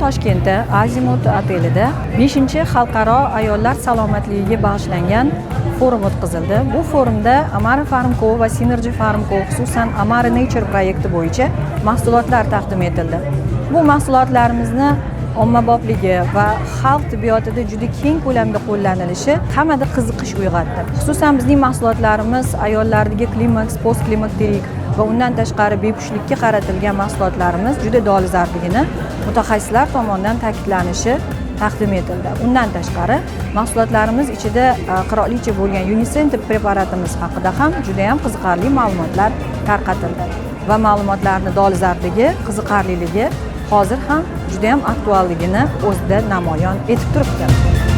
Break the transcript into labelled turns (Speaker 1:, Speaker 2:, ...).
Speaker 1: Toshkentda Azimut otelida 5-xalqaro ayollar salomatligiga bag'ishlangan forum o'tkazildi. Bu forumda Amara Pharmco va Synergy Pharmco, xususan Amara Nature proyekti bo'yicha mahsulotlar taqdim etildi. Bu mahsulotlarimizni ommabopligi va xalq tibbiyotida juda keng ko'lamda qo'llanilishi hammada qiziqish uyg'otdi. Xususan bizning mahsulotlarimiz ayollardagi klimaks, postklimakterik va undan tashqari bepushtlikka qaratilgan mahsulotlarimiz juda dolzarbligini mutaxassislar tomonidan ta'kidlanishi taqdim etildi. Undan tashqari mahsulotlarimiz ichida qirolicha bo'lgan Unisentip preparatimiz haqida ham juda ham qiziqarli ma'lumotlar tarqatildi va ma'lumotlarning dolzarbligi, qiziqarliligi hozir ham juda ham aktualligini o'zida namoyon etib turibdi.